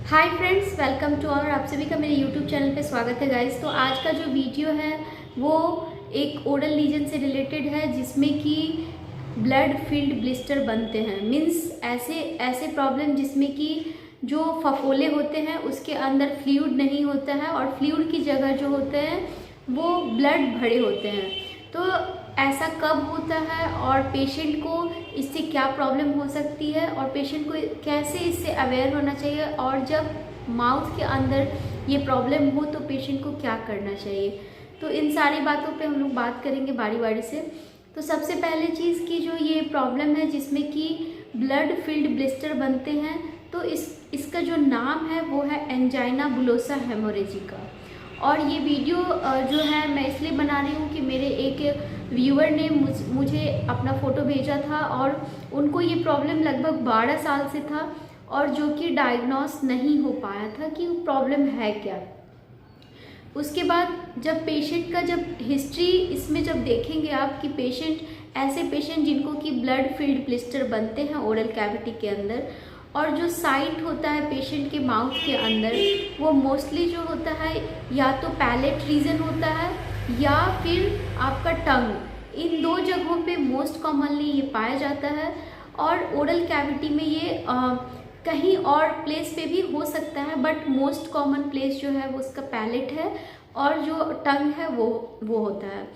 Hi friends, welcome to और आप सभी का मेरे यूट्यूब चैनल पे स्वागत है गाइस। तो आज का जो वीडियो है वो एक ओरल लीजन से रिलेटेड है जिसमें कि ब्लड फील्ड ब्लिस्टर बनते हैं। मींस ऐसे प्रॉब्लम जिसमें कि जो फफोले होते हैं उसके अंदर फ्लूइड नहीं होता है और फ्लूइड की जगह जो होते हैं वो ब्लड भरे होते हैं। तो ऐसा कब होता है और पेशेंट को इससे क्या प्रॉब्लम हो सकती है और पेशेंट को कैसे इससे अवेयर होना चाहिए, और जब माउथ के अंदर ये प्रॉब्लम हो तो पेशेंट को क्या करना चाहिए। तो इन सारी बातों पे हम लोग बात करेंगे बारी बारी से। तो सबसे पहले चीज़ की जो ये प्रॉब्लम है जिसमें कि ब्लड फील्ड ब्लिस्टर बनते हैं, तो इसका जो नाम है वो है एंजाइना बुलोसा हेमोरेजिका। और ये वीडियो जो है मैं इसलिए बना रही हूँ कि मेरे एक व्यूअर ने मुझे अपना फ़ोटो भेजा था और उनको ये प्रॉब्लम लगभग 12 साल से था और जो कि डायग्नोस नहीं हो पाया था कि प्रॉब्लम है क्या। उसके बाद जब पेशेंट का जब हिस्ट्री इसमें जब देखेंगे आप कि ऐसे पेशेंट जिनको कि ब्लड फील्ड ब्लिस्टर बनते हैं ओरल कैविटी के अंदर, और जो साइट होता है पेशेंट के माउथ के अंदर वो मोस्टली जो होता है या तो पैलेट रीजन होता है या फिर आपका टंग। इन दो जगहों पे मोस्ट कॉमनली ये पाया जाता है। और ओरल कैविटी में ये कहीं और प्लेस पे भी हो सकता है, बट मोस्ट कॉमन प्लेस जो है वो उसका पैलेट है और जो टंग है वो होता है।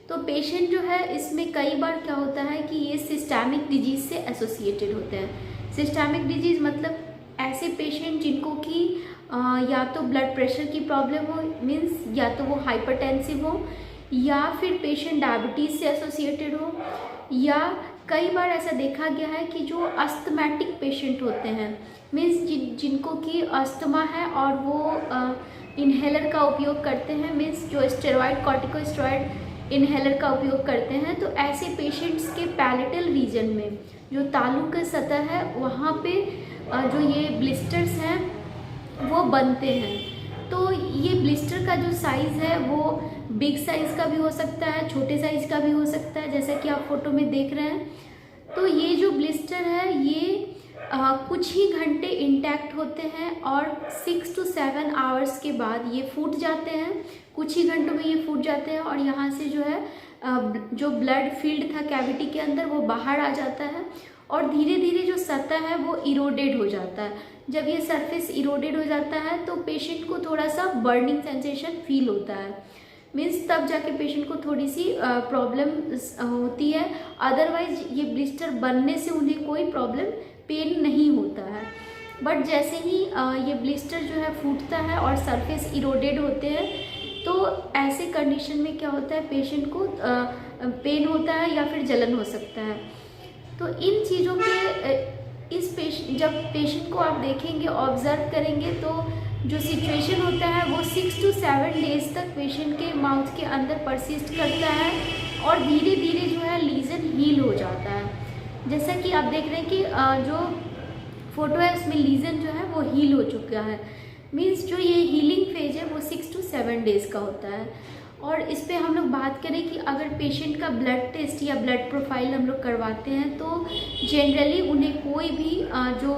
तो पेशेंट जो है इसमें कई बार क्या होता है कि ये सिस्टेमिक डिजीज से एसोसिएटेड होते हैं। सिस्टेमिक डिजीज़ मतलब ऐसे पेशेंट जिनको कि या तो ब्लड प्रेशर की प्रॉब्लम हो, मीन्स या तो वो हाइपरटेंसिव हो, या फिर पेशेंट डायबिटीज़ से एसोसिएटेड हो, या कई बार ऐसा देखा गया है कि जो अस्थमैटिक पेशेंट होते हैं, मीन्स जिनको कि अस्थमा है और वो इन्हेलर का उपयोग करते हैं, मीन्स जो स्टेरॉयड कॉर्टिकोस्टेरॉयड इन्हेलर का उपयोग करते हैं। तो ऐसे पेशेंट्स के पैलेटल रीजन में जो तालू का सतह है वहाँ पे जो ये ब्लिस्टर्स हैं वो बनते हैं। तो ये ब्लिस्टर का जो साइज़ है वो बिग साइज़ का भी हो सकता है, छोटे साइज़ का भी हो सकता है, जैसा कि आप फोटो में देख रहे हैं। तो ये जो ब्लिस्टर है ये कुछ ही घंटे इंटैक्ट होते हैं और 6 to 7 आवर्स के बाद ये फूट जाते हैं। कुछ ही घंटों में ये फूट जाते हैं और यहाँ से जो है जो ब्लड फील्ड था कैविटी के अंदर वो बाहर आ जाता है और धीरे धीरे जो सतह है वो इरोडेड हो जाता है। जब ये सरफेस इरोडेड हो जाता है तो पेशेंट को थोड़ा सा बर्निंग सेंसेशन फील होता है, मीन्स तब जाके पेशेंट को थोड़ी सी प्रॉब्लम होती है। अदरवाइज ये ब्लिस्टर बनने से उन्हें कोई प्रॉब्लम पेन नहीं होता है। बट जैसे ही ये ब्लिस्टर जो है फूटता है और सरफेस इरोडेड होते हैं तो ऐसे कंडीशन में क्या होता है पेशेंट को पेन होता है या फिर जलन हो सकता है। तो इन चीज़ों पे जब पेशेंट को आप देखेंगे, ऑब्जर्व करेंगे, तो जो सिचुएशन होता है वो 6 to 7 डेज तक पेशेंट के माउथ के अंदर परसिस्ट करता है और धीरे धीरे जो है लीजन हील हो जाता है। जैसा कि आप देख रहे हैं कि जो फोटो है उसमें लीजन जो है वो हील हो चुका है। मीन्स जो ये हीलिंग फेज है वो 6 to 7 डेज का होता है। और इस पे हम लोग बात करें कि अगर पेशेंट का ब्लड टेस्ट या ब्लड प्रोफाइल हम लोग करवाते हैं तो जनरली उन्हें कोई भी जो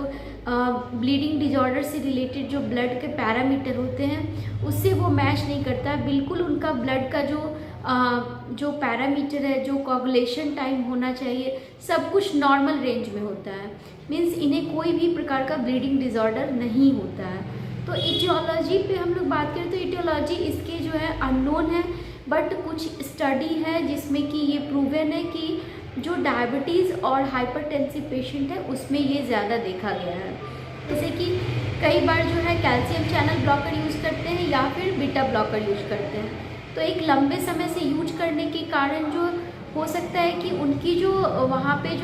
ब्लीडिंग डिजॉर्डर से रिलेटेड जो ब्लड के पैरामीटर होते हैं उससे वो मैच नहीं करता है। बिल्कुल उनका ब्लड का जो पैरामीटर है, जो कोगुलेशन टाइम होना चाहिए, सब कुछ नॉर्मल रेंज में होता है। मीन्स इन्हें कोई भी प्रकार का ब्लीडिंग डिजॉर्डर नहीं होता है। तो इटियोलॉजी पे हम लोग बात करें तो इटियोलॉजी इसके जो है अननोन है, बट कुछ स्टडी है जिसमें कि ये प्रूवन है कि जो डायबिटीज़ और हाइपरटेंसिव पेशेंट है उसमें ये ज़्यादा देखा गया है। जैसे कि कई बार जो है कैल्शियम चैनल ब्लॉकर यूज़ करते हैं या फिर बीटा ब्लॉकर यूज करते हैं। तो एक लंबे समय से यूज करने के कारण जो हो सकता है कि उनकी जो वहाँ पे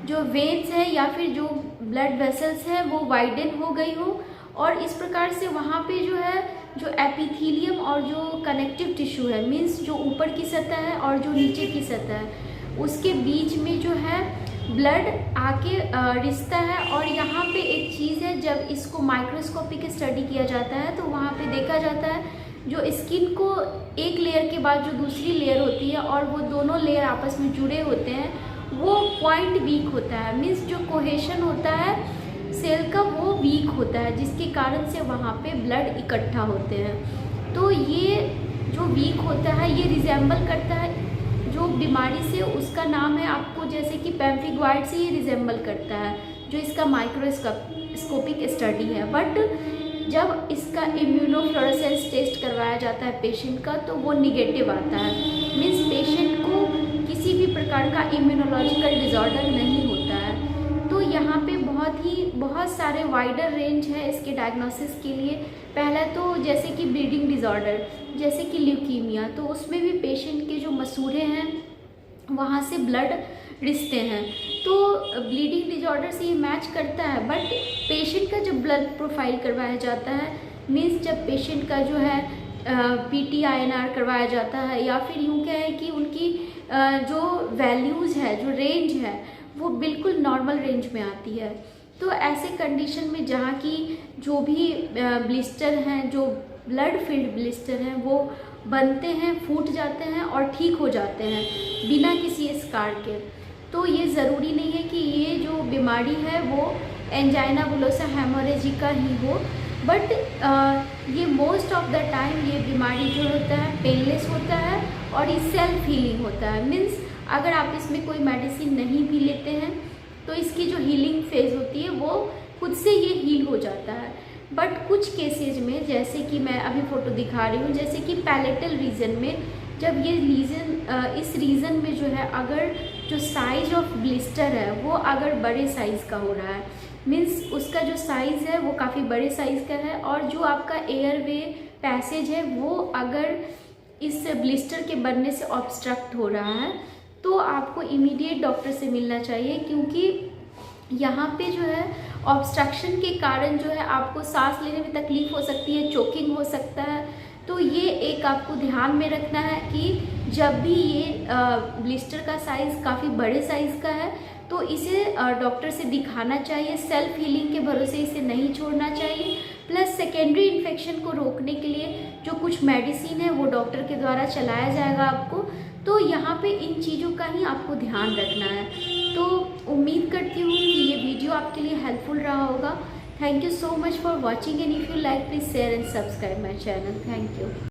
जो वेन्स है या फिर जो ब्लड वेसल्स है वो वाइडन हो गई हो, और इस प्रकार से वहाँ पे जो है जो एपिथेलियम और जो कनेक्टिव टिश्यू है, मीन्स जो ऊपर की सतह है और जो नीचे की सतह है उसके बीच में जो है ब्लड आके रिश्ता है। और यहाँ पे एक चीज़ है, जब इसको माइक्रोस्कोपिक स्टडी किया जाता है तो वहाँ पे देखा जाता है जो स्किन को एक लेयर के बाद जो दूसरी लेयर होती है और वो दोनों लेयर आपस में जुड़े होते हैं वो पॉइंट वीक होता है। मीन्स जो कोहेशन होता है सेल का वो वीक होता है, जिसके कारण से वहाँ पे ब्लड इकट्ठा होते हैं। तो ये जो वीक होता है ये रिजेंबल करता है जो बीमारी से, उसका नाम है आपको जैसे कि पैम्फिगोइड से ये रिजेंबल करता है, जो इसका माइक्रोस्कोपिक स्टडी है। बट जब इसका इम्यूनोफ्लोरेसेंस टेस्ट करवाया जाता है पेशेंट का तो वो निगेटिव आता है। मीन्स पेशेंट को किसी भी प्रकार का इम्यूनोलॉजिकल डिसऑर्डर नहीं होता है। तो यहाँ पे बहुत सारे वाइडर रेंज है इसके डायग्नोसिस के लिए। पहला तो जैसे कि ब्लीडिंग डिसऑर्डर, जैसे कि ल्यूकीमिया, तो उसमें भी पेशेंट के जो मसूड़े हैं वहाँ से ब्लड रिसते हैं, तो ब्लीडिंग डिसऑर्डर से ये मैच करता है। बट पेशेंट का जब ब्लड प्रोफाइल करवाया जाता है, मीन्स जब पेशेंट का जो है PTINR करवाया जाता है, या फिर यूँ कहें कि उनकी जो वैल्यूज़ है, जो रेंज है, वो बिल्कुल नॉर्मल रेंज में आती है। तो ऐसे कंडीशन में जहाँ की जो भी ब्लिस्टर हैं, जो ब्लड फिल्ड ब्लिस्टर हैं, वो बनते हैं, फूट जाते हैं और ठीक हो जाते हैं बिना किसी स्कार के। तो ये ज़रूरी नहीं है कि ये जो बीमारी है वो एंजाइना बुलोसा हेमोरेजिका ही हो, बट ये मोस्ट ऑफ द टाइम ये बीमारी जो होता है पेनलेस होता है और ये सेल्फ हीलिंग होता है। मीन्स अगर आप इसमें कोई मेडिसिन नहीं भी लेते हैं तो इसकी जो हीलिंग फेज़ होती है वो खुद से ये हील हो जाता है। बट कुछ केसेज में, जैसे कि मैं अभी फ़ोटो दिखा रही हूँ, जैसे कि पैलेटल रीजन में, जब ये इस रीजन में जो है अगर जो साइज ऑफ ब्लिस्टर है वो अगर बड़े साइज़ का हो रहा है, मीन्स उसका जो साइज़ है वो काफ़ी बड़े साइज़ का है, और जो आपका एयरवे पैसेज है वो अगर इस ब्लिस्टर के बनने से ऑब्स्ट्रक्ट हो रहा है, तो आपको इमीडिएट डॉक्टर से मिलना चाहिए, क्योंकि यहाँ पे जो है ऑब्स्ट्रक्शन के कारण जो है आपको सांस लेने में तकलीफ़ हो सकती है, चोकिंग हो सकता है। तो ये एक आपको ध्यान में रखना है कि जब भी ये ब्लिस्टर का साइज़ काफ़ी बड़े साइज़ का है तो इसे डॉक्टर से दिखाना चाहिए। सेल्फ हीलिंग के भरोसे इसे नहीं छोड़ना चाहिए। प्लस सेकेंडरी इन्फेक्शन को रोकने के लिए जो कुछ मेडिसिन है वो डॉक्टर के द्वारा चलाया जाएगा आपको। तो यहाँ पे इन चीज़ों का ही आपको ध्यान रखना है। तो उम्मीद करती हूँ कि ये वीडियो आपके लिए हेल्पफुल रहा होगा। Thank you so much for watching, and if you like please share and subscribe my channel. Thank you.